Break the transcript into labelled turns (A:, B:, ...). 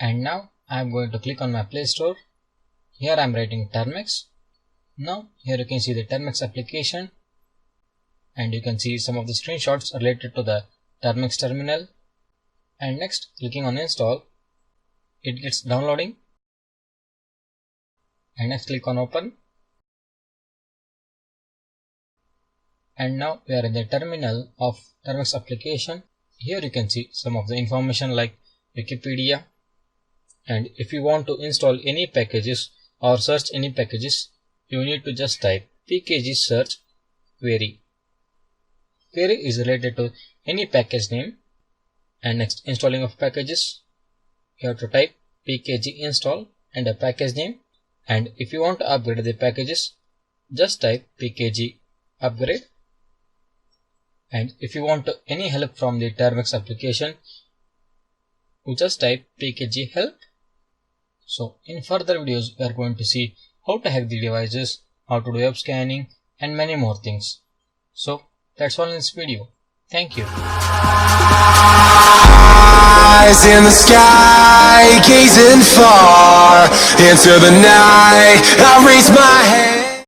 A: And now I am going to click on my Play Store. Here I am writing Termux. Now here you can see the Termux application, and you can see some of the screenshots related to the Termux terminal. And next, clicking on install, it gets downloading. And next click on open. And now we are in the terminal of Termux application. Here you can see some of the information like Wikipedia. And if you want to install any packages or search any packages, you need to just type pkg search query. Query is related to any package name. And next, installing of packages, you have to type pkg install and a package name. And if you want to upgrade the packages, just type pkg upgrade. And if you want any help from the Termux application, you just type pkg help. So in further videos, we are going to see how to hack the devices, how to do web scanning, and many more things. So that's all in this video. Thank you.
B: Eyes in the sky, gazing far into the night, I raise my hand.